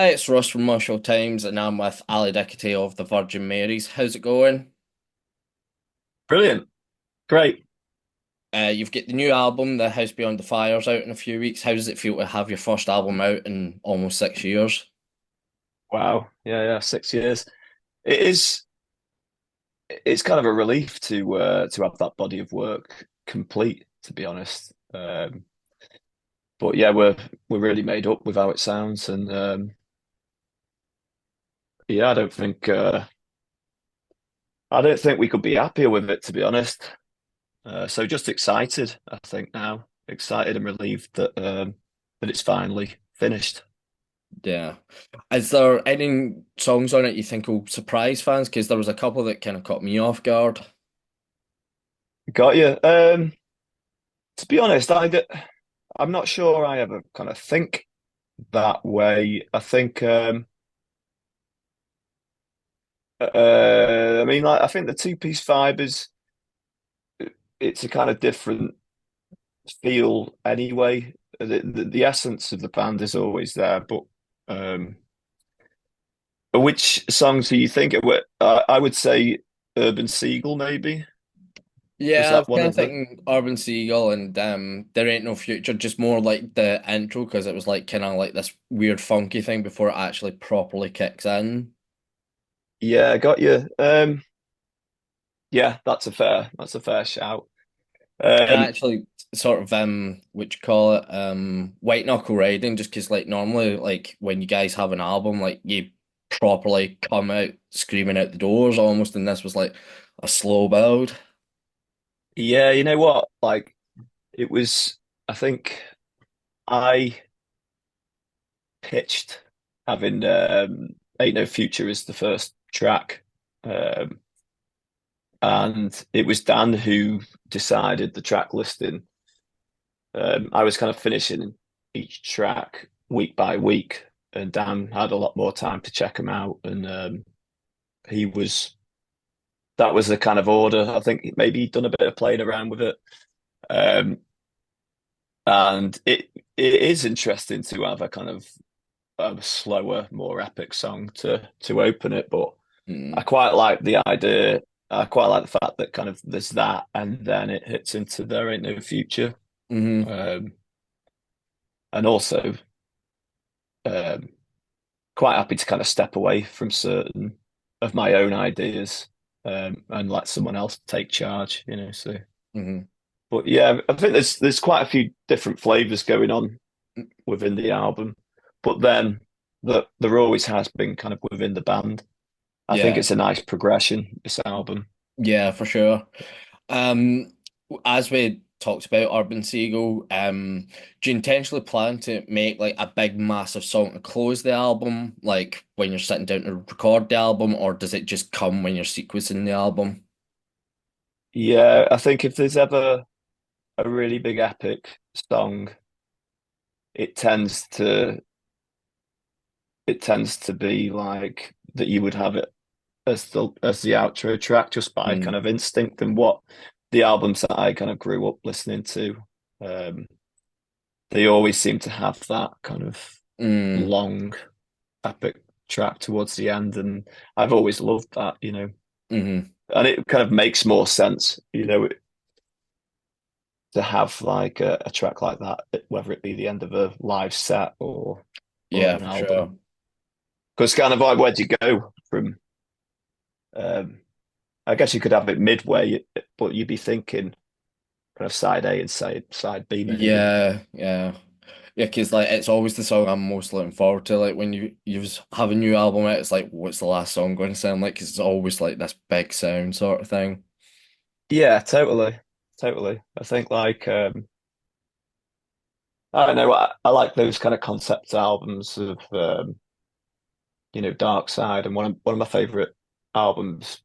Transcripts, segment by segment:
It's Russ from Moshville Times, and I'm with Ali Dickety of the Virginmarys. How's it going? Brilliant. Great. You've got the new album, The House Beyond the Fires, out in a few weeks. How does it feel to have your first album out in almost 6 years? Wow. Yeah. 6 years. It is. It's kind of a relief to have that body of work complete, to be honest. But yeah, we're really made up with how it sounds, and yeah, I don't think we could be happier with it, to be honest. So just excited, I think now, excited and relieved that it's finally finished. Yeah. Is there any songs on it you think will surprise fans? Because there was a couple that kind of caught me off guard. Got you. To be honest, I'm not sure I ever kind of think that way. I think I mean, like, I think the two-piece vibe is it's a kind of different feel anyway. The essence of the band is always there, but um which songs do you think it were? I would say Urban Seagull, maybe. Was Yeah, I was that one kind of of the? thinking Urban Seagull and There Ain't No Future, just more like the intro because it was like kind of like this weird funky thing before it actually properly kicks in. Yeah, got you. Yeah, that's a fair shout. I Um, actually sort of what you call it, white knuckle riding, just because like normally like when you guys have an album, like you properly come out screaming out the doors almost, and this was like a slow build. yeah, you know what? Like it was. I think I pitched having Ain't No Future as the first track. Um, and it was Dan who decided the track listing. I was kind of finishing each track week by week, and Dan had a lot more time to check them out. And he was that was the kind of order. I think maybe he'd done a bit of playing around with it. Um, and it is interesting to have a kind of a slower, more epic song to open it. But I Mm. quite like the idea. I quite like the fact that kind of there's that, and then it hits into There Ain't No Future. Hmm. Um, and also um, quite happy to kind of step away from certain of my own ideas and let someone else take charge. So. Hmm. But yeah, I think there's quite a few different flavors going on within the album, but then there always has been kind of within the band. I think Yeah, it's a nice progression, this album. yeah, for sure. Um, as we talked about Urban Seagull, do you intentionally plan to make like a big massive song to close the album, like when you're sitting down to record the album, or does it just come when you're sequencing the album? Yeah, I think if there's ever a really big epic song, it tends to it tends to be like that you would have it as the outro track just by kind Mm, of instinct and what the albums that I kind of grew up listening to. Um, they always seem to have that kind of mm, long epic track towards the end, and I've always loved that. mm. And it kind of makes more sense, to have like a track like that, whether it be the end of a live set or Yeah, an for sure. album. Because kind of like where do you go from? Um, I guess you could have it midway, but you'd be thinking kind of side A and side B maybe. Yeah, yeah. Yeah, because like it's always the song I'm most looking forward to. Like when you have a new album out, it's like, what's the last song going to sound like? 'Cause it's always like this big sound sort of thing. Yeah, totally, totally. I think like I don't know. I like those kind of concept albums of Dark Side, and one of my favorite albums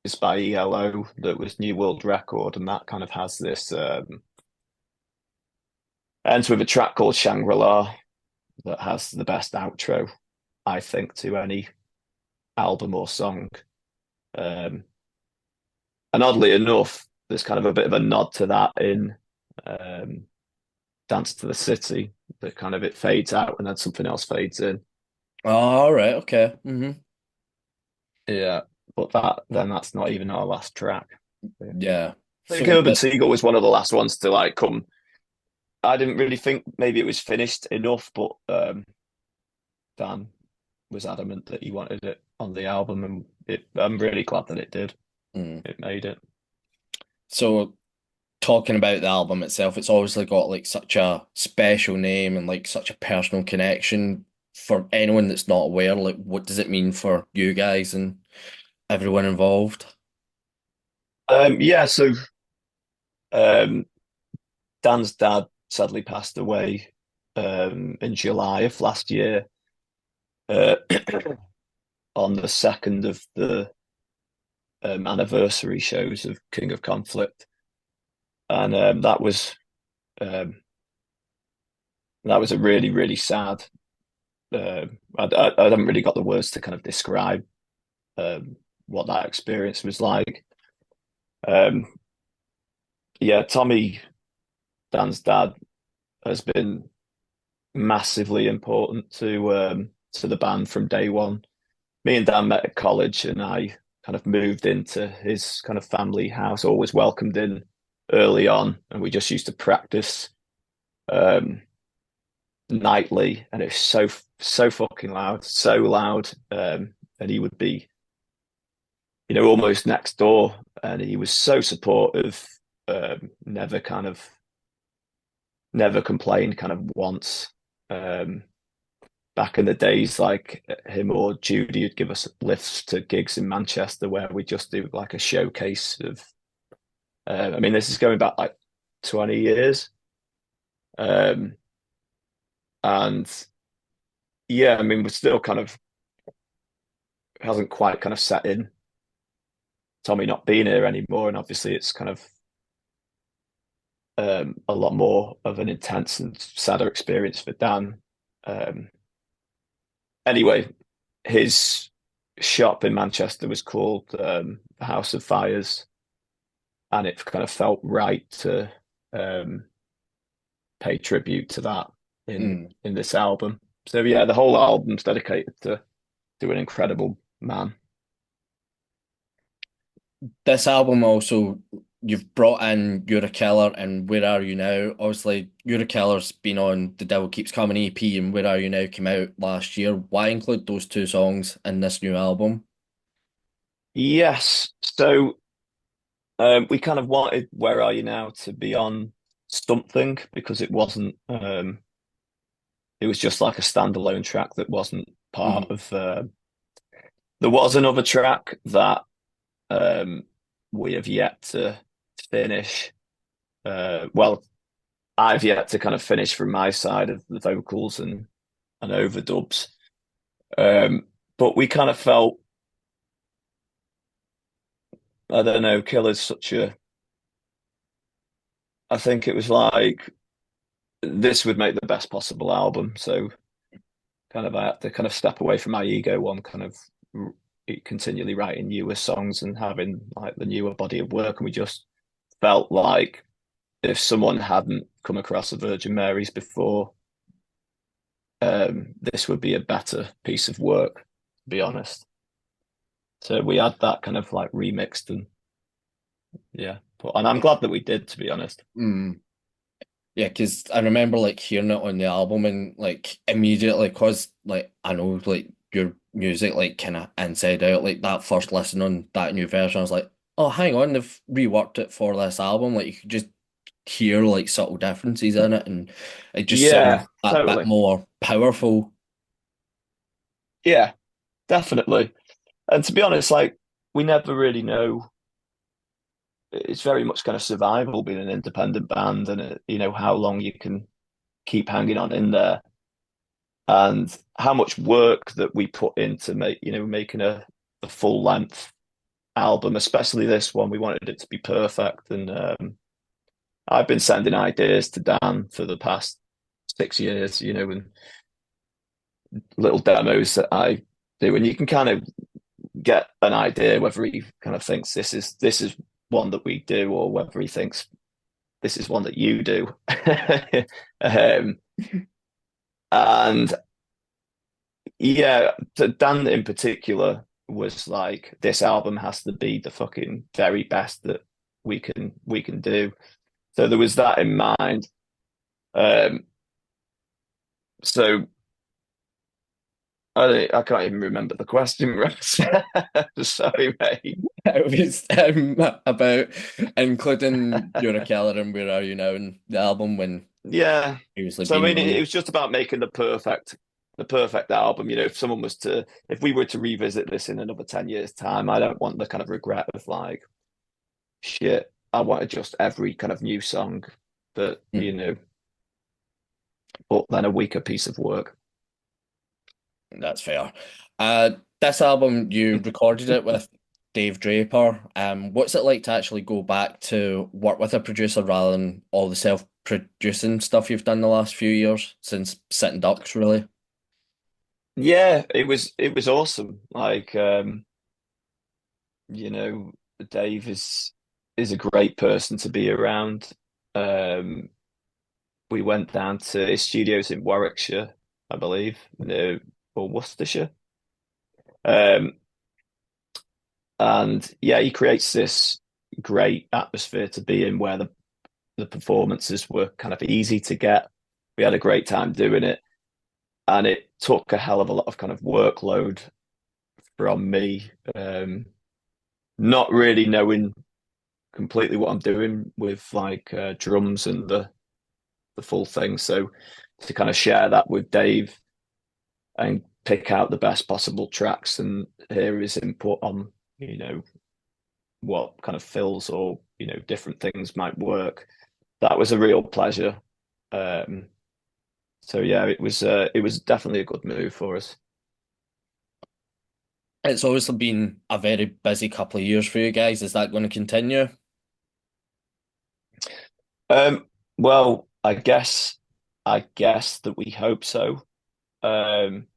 is by ELO that was New World Record, and that kind of has this ends with a track called Shangri-La that has the best outro, I think, to any album or song. Um, and oddly enough, there's kind of a bit of a nod to that in um, Dance to the City, that kind of it fades out and then something else fades in. Oh, all right, okay. Yeah, but that's not even our last track. Yeah. Yeah. I think So Urban Seagull was one of the last ones to like come. I didn't really think maybe it was finished enough, but Dan was adamant that he wanted it on the album, and I'm really glad that it did. mm. It made it. So talking about the album itself, it's obviously got like such a special name and like such a personal connection for anyone that's not aware. Like, what does it mean for you guys and everyone involved? Yeah, so um, Dan's dad sadly passed away in July of last year, uh, on the second of the anniversary shows of King of Conflict, and um, that was a really really sad. I haven't really got the words to kind of describe what that experience was like. Um, yeah, Tommy, Dan's dad, has been massively important to the band from day one. Me and Dan met at college, and I kind of moved into his kind of family house, always welcomed in early on, and we just used to practice um, nightly, and it's so fucking loud, so loud. And he would be, almost next door, and he was so supportive. Never kind of never complained, kind of once. Um, Back in the days, like him or Judy would give us lifts to gigs in Manchester where we just do like a showcase of. I mean, this is going back like 20 years, um, and yeah, I mean, we're still kind of hasn't quite kind of set in. Tommy not being here anymore, and obviously it's kind of a lot more of an intense and sadder experience for Dan. Um, anyway, his shop in Manchester was called the House of Fires, and it kind of felt right to um, pay tribute to that Mm. in this album. So yeah, the whole album's dedicated to an incredible man. This album also, you've brought in You're a Killer and Where Are You Now? Obviously, You're a Killer's been on The Devil Keeps Coming EP and Where Are You Now came out last year. Why include those two songs in this new album? Yes, so we kind of wanted "Where Are You Now" to be on something because it wasn't. It was just like a standalone track that wasn't part Mhm. of. There was another track that um, we have yet to finish. Well, I've yet to kind of finish from my side of the vocals and overdubs. But we kind of felt, I don't know, Killer's such a. I think it was like this would make the best possible album. So kind of I had to kind of step away from my ego on kind of continually writing newer songs and having like the newer body of work. And we just felt like if someone hadn't come across a Virginmarys before, this would be a better piece of work, to be honest. So we had that kind of like remixed and yeah, and I'm glad that we did, to be honest. Mm. Yeah, because I remember like hearing it on the album and like immediately, cause like I know like your music like kind of inside out. Like that first listen on that new version, I was like, oh, hang on, they've reworked it for this album. Like you could just hear like subtle differences in it, and it just sounds Yeah, that bit totally. more powerful. Yeah, definitely. And to be honest, like we never really know. It's very much kind of survival being an independent band, and how long you can keep hanging on in there, and how much work that we put into making a full length album, especially this one. We wanted it to be perfect, and I've been sending ideas to Dan for the past 6 years, and little demos that I do, and you can kind of get an idea whether he kind of thinks this is one that we do, or whether he thinks this is one that you do. um, and yeah, Dan in particular was like, this album has to be the fucking very best that we can do. So there was that in mind. Um, so I can't even remember the question, Ross. Sorry, mate. It was about including You're a Killer and Where Are You Now in the album when Yeah. previously So I been mean, it on. was just about making the perfect album. If we were to revisit this in another 10 years' time, I don't want the kind of regret of like, shit, I wanted just every kind of new song, but but then a weaker piece of work. That's fair. This album, you recorded it with Dave Draper. What's it like to actually go back to work with a producer rather than all the self-producing stuff you've done the last few years since Sitting Ducks, really? Yeah, it was awesome. Like you know, Dave is a great person to be around. Um, we went down to his studios in Warwickshire, I believe, or Worcestershire. Um, and yeah, he creates this great atmosphere to be in where the performances were kind of easy to get. We had a great time doing it, and it took a hell of a lot of kind of workload from me, not really knowing completely what I'm doing with like drums and the full thing. So to kind of share that with Dave and pick out the best possible tracks and hear his input on, what kind of fills or, different things might work. That was a real pleasure. Um, so yeah, it was definitely a good move for us. It's obviously been a very busy couple of years for you guys. Is that going to continue? Well, I guess that we hope so. Um,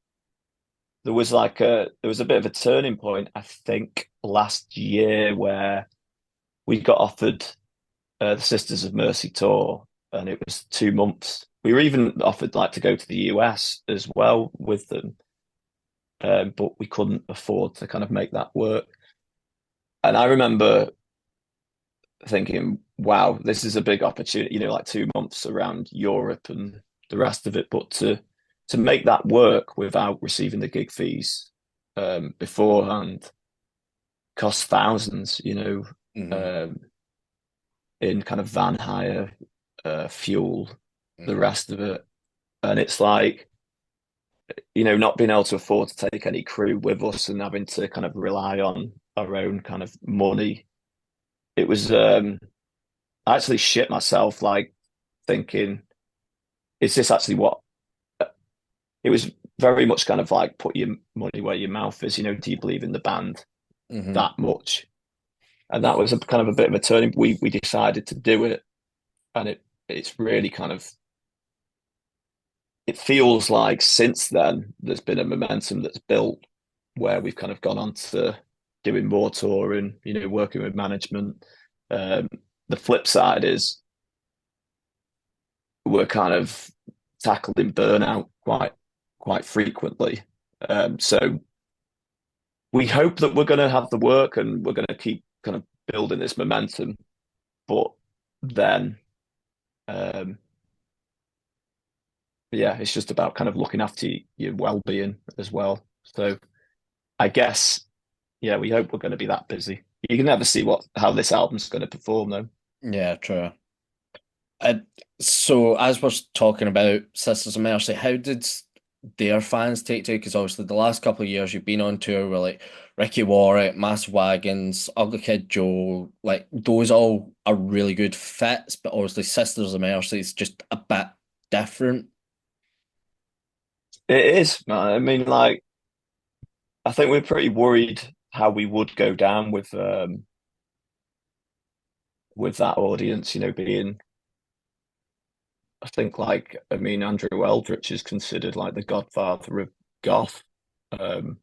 there was a bit of a turning point, I think, last year where we got offered the Sisters of Mercy tour, and it was 2 months. We were even offered like to go to the US as well with them, but we couldn't afford to kind of make that work. And I remember thinking, wow, this is a big opportunity, like 2 months around Europe and the rest of it, but to make that work without receiving the gig fees beforehand cost thousands, Hmm. um, in kind of van hire, fuel, the Hmm. rest of it. And it's like, not being able to afford to take any crew with us and having to kind of rely on our own kind of money. It was, I actually shit myself, like thinking, is this actually what it was very much kind of like put your money where your mouth is, do you believe in the band Hmm. that much? And that was a kind of a bit of a turning. We decided to do it, and it's really kind of it feels like since then there's been a momentum that's built where we've kind of gone on to doing more touring, working with management. Um, the flip side is we're kind of tackling burnout quite frequently. So we hope that we're going to have the work and we're going to keep kind of building this momentum, but then um, yeah, it's just about kind of looking after your well-being as well. So I guess, yeah, we hope we're going to be that busy. You can never see how this album's going to perform though. Yeah, true. Uh, so, as we're talking about Sisters of Mercy, how did their fans take to it? Because obviously, the last couple of years you've been on tour with like Ricky Warwick, Mass Wagons, Ugly Kid Joe, like those all are really good fits, but obviously, Sisters of Mercy is just a bit different. It is, man. I mean, like, I think we're pretty worried how we would go down with that audience, being, I think, like, I mean, Andrew Eldritch is considered like the godfather of goth. Um,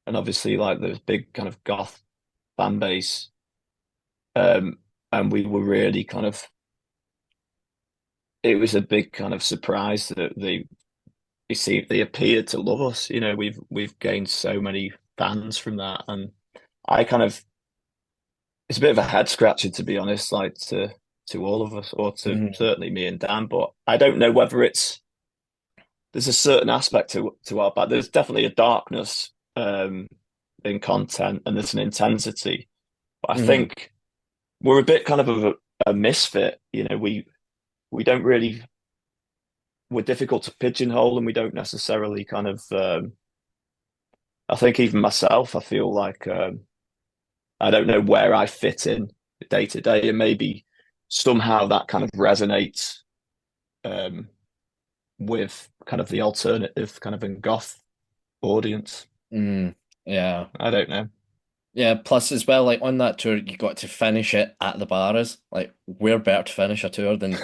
and obviously, like, there's big kind of goth fan base. Um, and we were really kind of, it was a big kind of surprise that they appeared to love us. You know, we've gained so many fans from that, and I kind of it's a bit of a head scratcher to be honest, like to all of us, or to Mhm. certainly me and Dan. But I don't know whether it's there's a certain aspect to our band. There's definitely a darkness in content, and there's an intensity. But I Mhm. think we're a bit kind of a misfit. You know, we don't really we're difficult to pigeonhole, and we don't necessarily kind of. I think even myself, I feel like I don't know where I fit in day to day, and maybe somehow that kind of resonates um, with kind of the alternative kind of and goth audience. Mhm. Yeah. I don't know. Yeah, plus as well, like on that tour, you got to finish it at the bars. Like, where better to finish a tour than,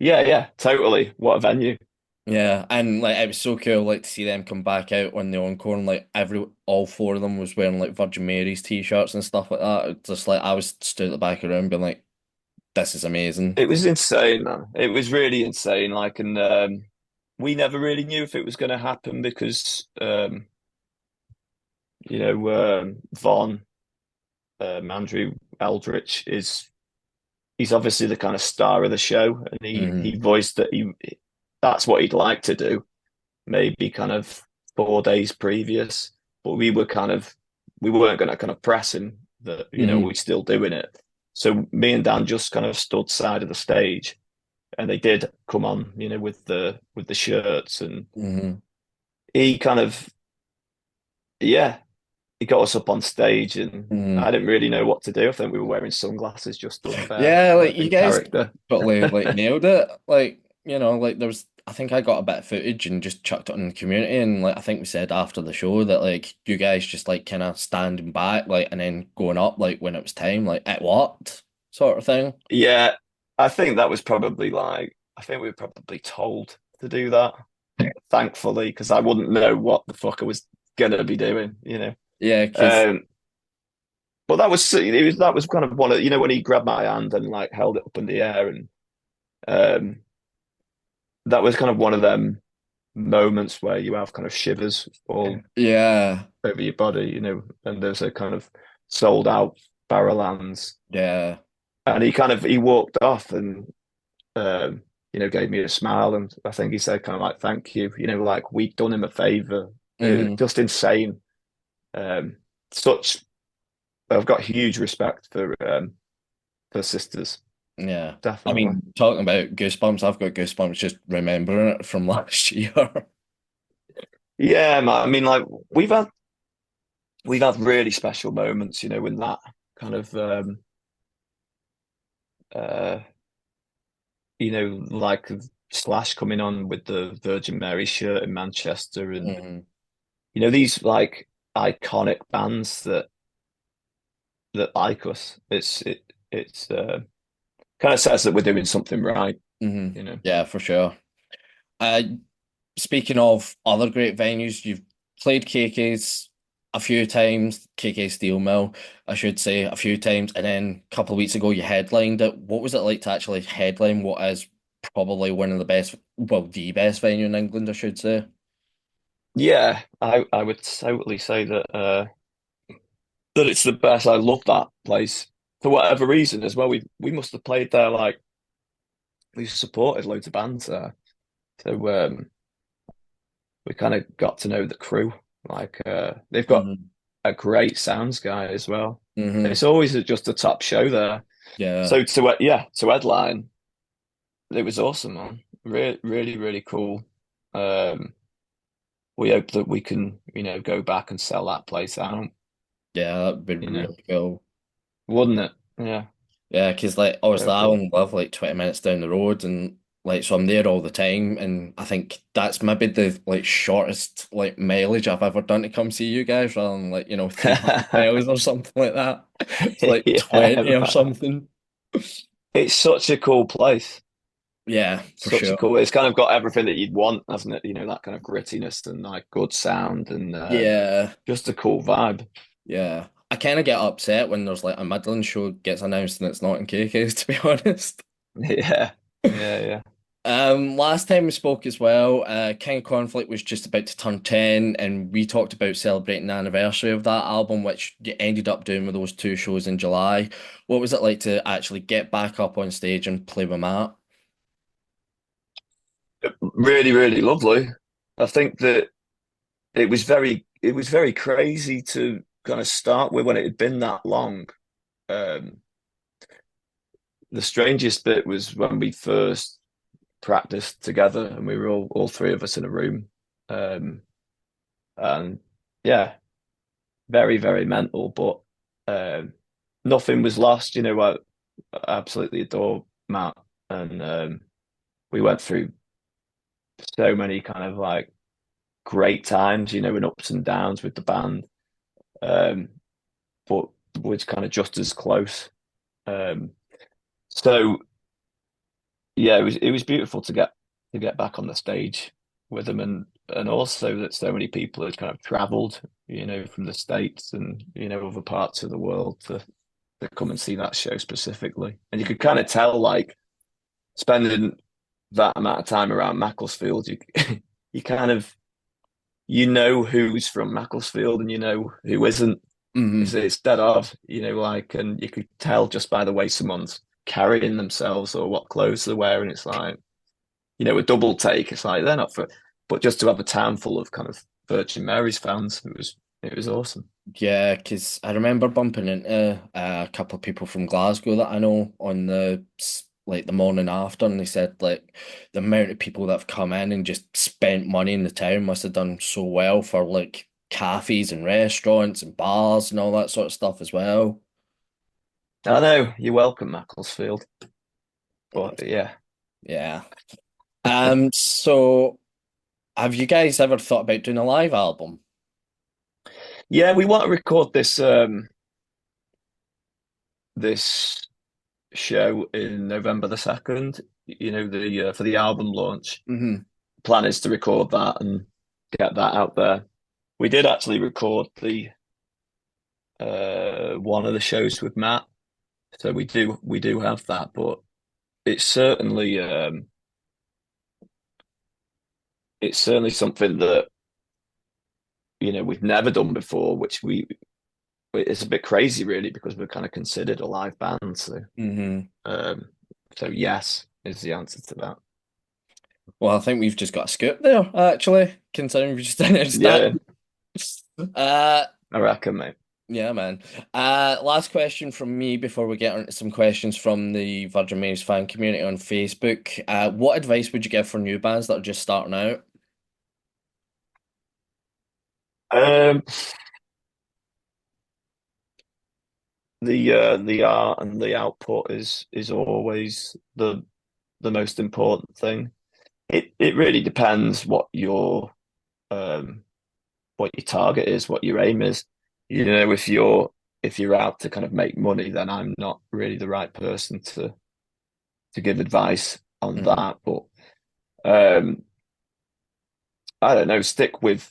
Yeah, yeah, totally. What a venue. Yeah, and like it was so cool, like to see them come back out on the encore, and like all four of them was wearing like Virgin Mary's t-shirts and stuff like that. Just like I was stood at the back of the room, being like, "This is amazing." It was insane, man. It was really insane. Like, and we never really knew if it was going to happen because, Von Andrew Eldritch is he's obviously the kind of star of the show, and he Hmm. voiced that he that's what he'd like to do, maybe kind of 4 days previous, but we weren't going to kind of press him that we're Hmm. still doing it. So me and Dan just kind of stood side of the stage, and they did come on, with the shirts, and Hmm. he kind of yeah, he got us up on stage, and Hmm. I didn't really know what to do. I think we were wearing sunglasses just up there, Yeah, like you in guys character. totally like nailed it. Like, like there was I think I got a bit of footage and just chucked it on the community, and like I think we said after the show that like you guys just like kind of standing back like and then going up like when it was time, like it worked sort of thing. Yeah, I think we were probably told to do that, thankfully, because I wouldn't know what the fuck I was gonna be doing. Yeah, because Um, but that was kind of one of when he grabbed my hand and like held it up in the air, and um, that was kind of one of them moments where you have kind of shivers all yeah, over your body, and there's a kind of sold out Barrowlands, yeah. and he walked off and gave me a smile, and I think he said kind of like thank you, like we'd done him a favor. Hmm. Just insane. Um, such I've got huge respect for sisters, Yeah. I definitely. mean, talking about goosebumps, I've got goosebumps just remembering it from last year. Yeah, man. I mean, like we've had really special moments, in that kind of uh, like Slash coming on with the Virgin Mary shirt in Manchester, and Hmm. these like iconic bands that like us. It's kind of says that we're doing something right, Hmm. you know. Yeah, for sure. Uh, Speaking of other great venues, you've played KK's a few times, KK Steel Mill, I should say, a few times, and then a couple of weeks ago you headlined it. What was it like to actually headline what is probably one of the best, well, the best venue in England, I should say? Yeah, I would totally say that it's the best. I love that place for whatever reason as well. We must have played there like we've supported loads of bands there, so we kind of got to know the crew. Like they've got Hmm. a great sounds guy as well. Hmm. It's always just a top show there. Yeah, So to headline, it was awesome, man. Really, really, really cool. Um, we hope that we can, go back and sell that place out, yeah, that'd be you know, really cool. wouldn't it? Yeah, Yeah, because like obviously so I cool. only live like 20 minutes down the road and like so I'm there all the time and I think that's maybe the like shortest like mileage I've ever done to come see you guys rather than like 300 miles or something like that. It's like Yeah, 20 or man. something. It's such a cool place. Yeah, for Such a sure. cool. It's kind of got everything that you'd want, hasn't it? That kind of grittiness and like good sound and Yeah, just a cool vibe. yeah. I kind of get upset when there's like a Midland show gets announced and it's not in KK's to be honest. Yeah, yeah, yeah. Last time we spoke as well, King of Conflict was just about to turn 10, and we talked about celebrating the anniversary of that album, which you ended up doing with those two shows in July. What was it like to actually get back up on stage and play with Matt? Really, really lovely. I think that it was very crazy to kind of start with when it had been that long. Um, the strangest bit was when we first practiced together and we were all three of us in a room. Um, and yeah, very, very mental, but nothing was lost. I absolutely adore Matt, and we went through so many kind of like great times, and ups and downs with the band, um, but was kind of just as close. Um, so yeah, it was beautiful to get back on the stage with them, and also that so many people had kind of traveled, from the States and other parts of the world to come and see that show specifically. And you could kind of tell, like, spending that amount of time around Macclesfield, you you kind of who's from Macclesfield and who isn't. Hmm. It's dead odd, like, and you could tell just by the way someone's carrying themselves or what clothes they're wearing. It's like, a double take. It's like they're not for, but just to have a town full of kind of Virginmarys fans, it was awesome. Yeah, because I remember bumping into a couple of people from Glasgow that I know on the morning after, and they said like the amount of people that have come in and just spent money in the town must have done so well for like cafes and restaurants and bars and all that sort of stuff as well. I know you're welcome, Macclesfield, but yeah, Yeah. So have you guys ever thought about doing a live album? yeah, we want to record this show in November the 2nd. The for the album launch. Hmm. Plan is to record that and get that out there. We did actually record the one of the shows with Matt, so we do have that, but it's certainly um, it's certainly something that we've never done before, which we it's a bit crazy really because we're kind of considered a live band. Hmm. Um, so yes is the answer to that. Well, I think we've just got a scoop there, actually, considering we just announced that. Yeah, Uh, I reckon, mate. yeah, man. Last question from me before we get on to some questions from the Virgin Mary's fan community on Facebook. What advice would you give for new bands that are just starting out? Um, the art and the output is always the most important thing. It really depends um what your target is, what your aim is. If you're out to kind of make money, then I'm not really the right person to give advice on Hmm. that. But um, I don't know, stick with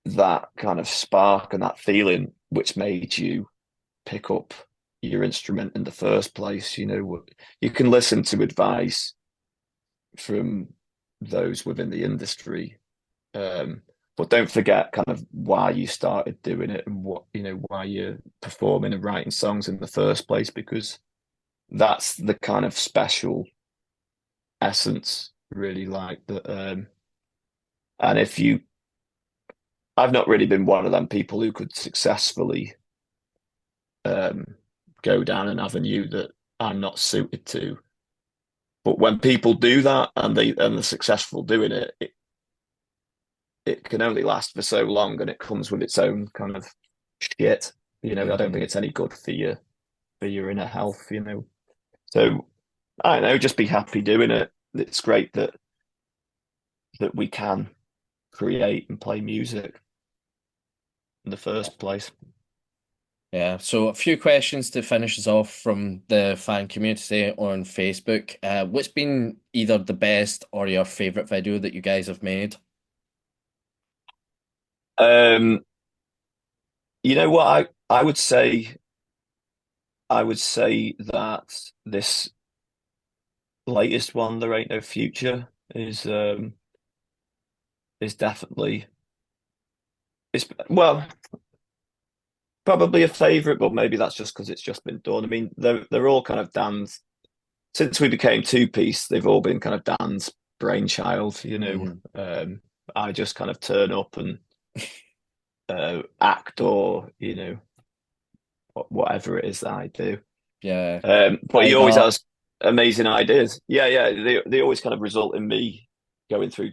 that kind of spark and that feeling which made you pick up your instrument in the first place. You can listen to advice from those within the industry, but don't forget kind of why you started doing it and why you're performing and writing songs in the first place, because that's the kind of special essence, really, like that. And I've not really been one of them people who could successfully um, go down an avenue that I'm not suited to. But when people do that and they're successful doing it can only last for so long, and it comes with its own kind of shit. I don't think Hmm. it's any good for your inner health. So I don't know, just be happy doing it. It's great that we can create and play music in the first place. Yeah, so a few questions to finish us off from the fan community on Facebook. What's been either the best or your favorite video that you guys have made? Um, you know what I would say that this latest one, There Ain't No Future, is definitely it's well probably a favorite, but maybe that's just because it's just been done. I mean, they're all kind of Dan's since we became two piece. They've all been kind of Dan's brainchild. Hmm. I just kind of turn up and act, or whatever it is that I do. Yeah. But he Tied always up. has amazing ideas. Yeah, yeah. They always kind of result in me going through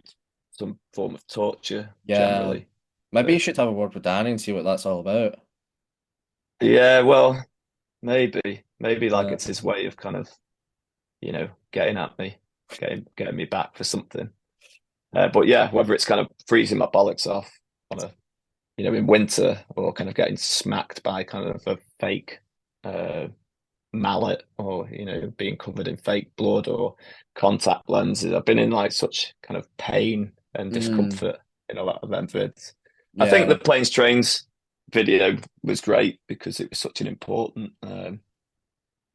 some form of torture Yeah. generally. Maybe you So should have a word with Danny and see what that's all about. yeah, well, maybe like Uh, it's his way of kind of getting at me, getting me back for something. But yeah, whether it's kind of freezing my bollocks off on a in winter, or kind of getting smacked by kind of a fake uh mallet, or being covered in fake blood or contact lenses. I've been in like such kind of pain and mm, discomfort in a lot of them vids. I think the yeah. planes trains video was great because it was such an important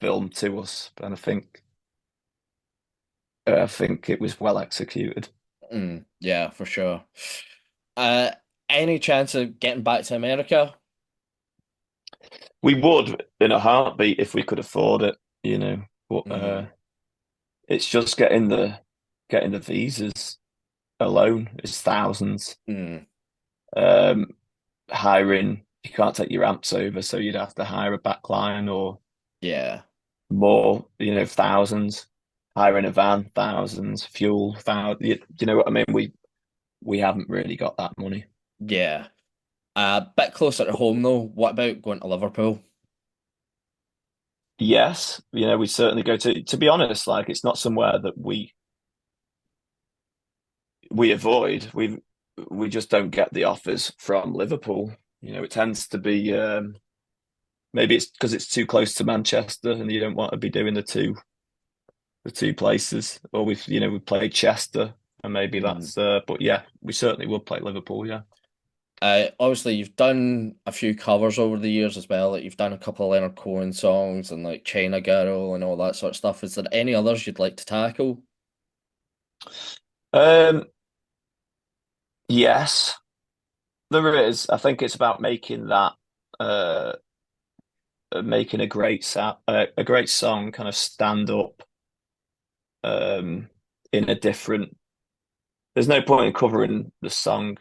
film to us, and I think it was well executed. Yeah, for sure. Uh, any chance of getting back to America? We would in a heartbeat if we could afford it, but Mm, it's just getting the visas alone is thousands. mm, Um, Hiring, you can't take your amps over, so you'd have to hire a backline or yeah. more, thousands. Hiring a van, thousands. Fuel, thousands. You know what I mean? We haven't really got that money. Yeah. A bit closer to home though. What about going to Liverpool? Yes, we certainly go to be honest, like it's not somewhere that we avoid. We just don't get the offers from Liverpool. It tends to be maybe it's because it's too close to Manchester and you don't want to be doing the two places. Or we played Chester, and maybe Mm. that's but yeah, we certainly would play Liverpool, yeah. Obviously you've done a few covers over the years as well. Like you've done a couple of Leonard Cohen songs and like China Girl and all that sort of stuff. Is there any others you'd like to tackle? Um yes, there is. I think it's about uh making a great song kind of stand up um in a different there's no point in covering the song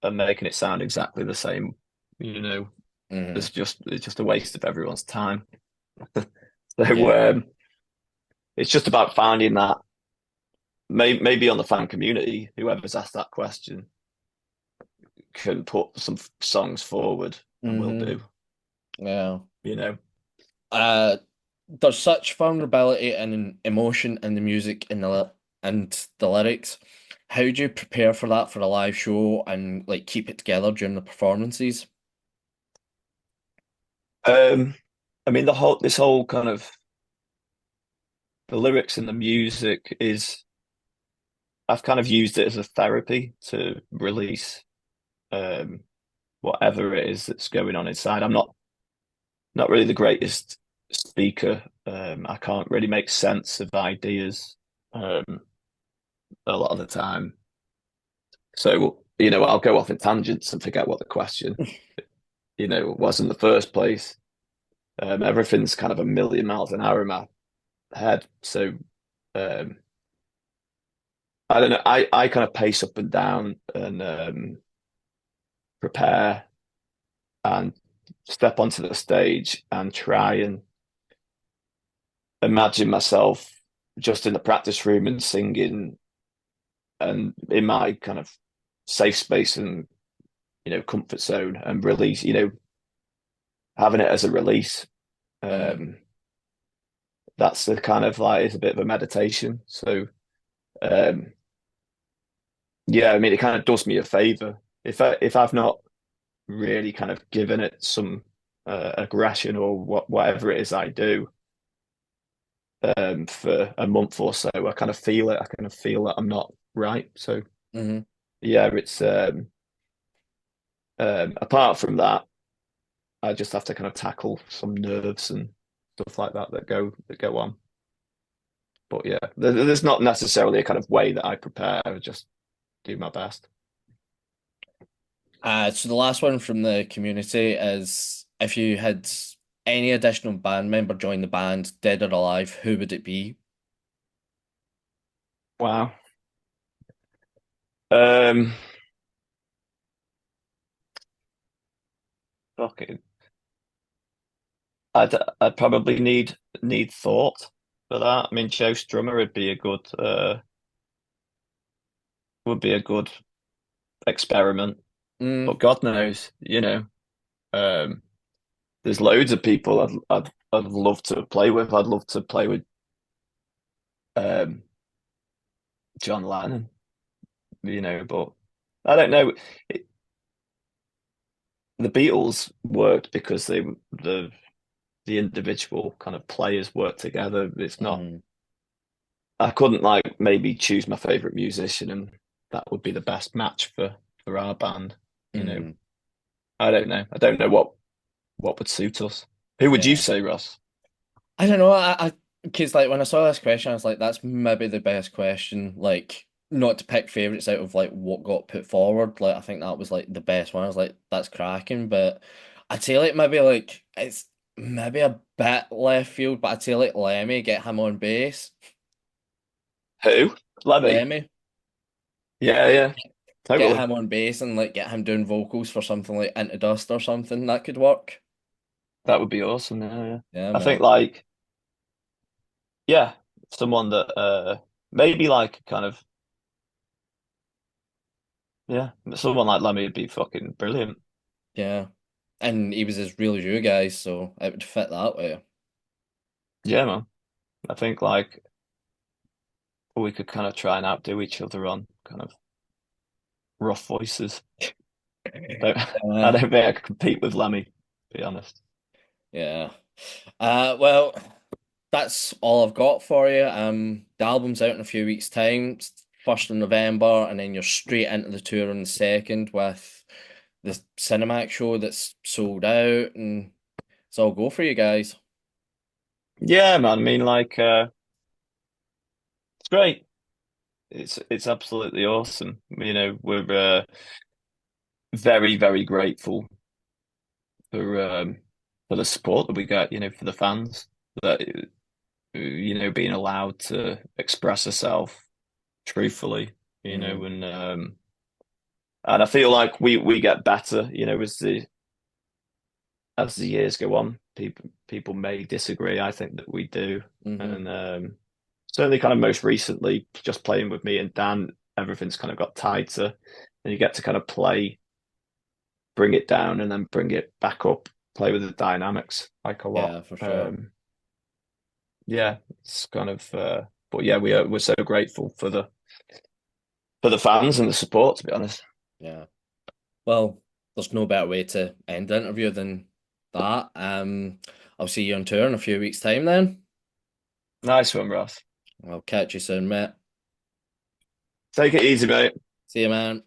and making it sound exactly the same. You know, Hmm. it's just a waste of everyone's time. So Yeah. it's just about finding that. Maybe on the fan community, whoever's asked that question can put some songs forward, and will Hmm. do. Yeah. You know. Uh, there's such vulnerability and emotion in the music and the lyrics. How do you prepare for that for a live show and like keep it together during the performances? Um, I mean, this whole kind of the lyrics and the music is I've kind of used it as a therapy to release um whatever it is that's going on inside. I'm not really the greatest speaker. I can't really make sense of ideas a lot of the time. So, I'll go off in tangents and forget what the question, was in the first place. Everything's kind of a million miles an hour in my head. So, um, I don't know. I kind of pace up and down and prepare and step onto the stage and try and imagine myself just in the practice room and singing and in my kind of safe space and comfort zone, and release, having it as a release. Mm, Um, that's the kind of like it's a bit of a meditation. So um, yeah, I mean, it kind of does me a favor if I've not really kind of given it some aggression or whatever it is I do for a month or so. I kind of feel it. I kind of feel that I'm not right. So hmm. yeah, it's apart from that, I just have to kind of tackle some nerves and stuff like that that go on. But yeah, there's not necessarily a kind of way that I prepare. I would just do my best. So the last one from the community is if you had any additional band member join the band, dead or alive, who would it be? Wow. Um, fucking, I'd probably need thought for that. I mean, Joe Strummer would be a good experiment, Mm, but God knows, um, there's loads of people I'd love to play with. I'd love to play with um, John Lennon, but I don't know. It, the Beatles worked because the individual kind of players work together. It's not. mm, I couldn't like maybe choose my favorite musician and that would be the best match for our band. You know, mm. I don't know. I don't know what would suit us. Who would you Yeah. say, Ross? I don't know. Because like when I saw this question, I was like, that's maybe the best question. Like, not to pick favorites out of like what got put forward. Like, I think that was like the best one. I was like, that's cracking. But I'd say like it's maybe a bit left field, but I'd say like Lemmy, get him on bass. Who? Lemmy. Lemmy, Yeah, yeah, get totally. him on bass and like get him doing vocals for something like Into Dust or something. That could work. That would be awesome. Yeah, yeah. Yeah, I think man. like yeah, someone that maybe like kind of yeah, someone like Lemmy would be fucking brilliant. Yeah. And he was as real as you guys, so it would fit that way. Yeah, man. I think like we could kind of try and outdo each other on kind of rough voices. Don't, I Uh, don't think I could compete with Lemmy, to be honest. yeah. Well, that's all I've got for you. The album's out in a few weeks' time, 1st of November, and then you're straight into the tour on the 2nd with the Cinemax show that's sold out, and it's all go for you guys. Yeah, man. I mean, like, it's great. It's absolutely awesome. We're very, very grateful for the support that we get. For the fans that being allowed to express herself truthfully. Mm, And I feel like we get better. As the years go on. People may disagree. I think that we do, hmm. and certainly, kind of most recently, just playing with me and Dan, everything's kind of got tighter, and you get to kind of play, bring it down, and then bring it back up, play with the dynamics like a lot. Yeah, for sure. Yeah, it's kind of. But yeah, we're so grateful for the fans and the support. To be honest, Yeah. Well, there's no better way to end the interview than that. I'll see you on tour in a few weeks' time then. nice one, Ross. I'll catch you soon, mate. Take it easy, mate. See you, man.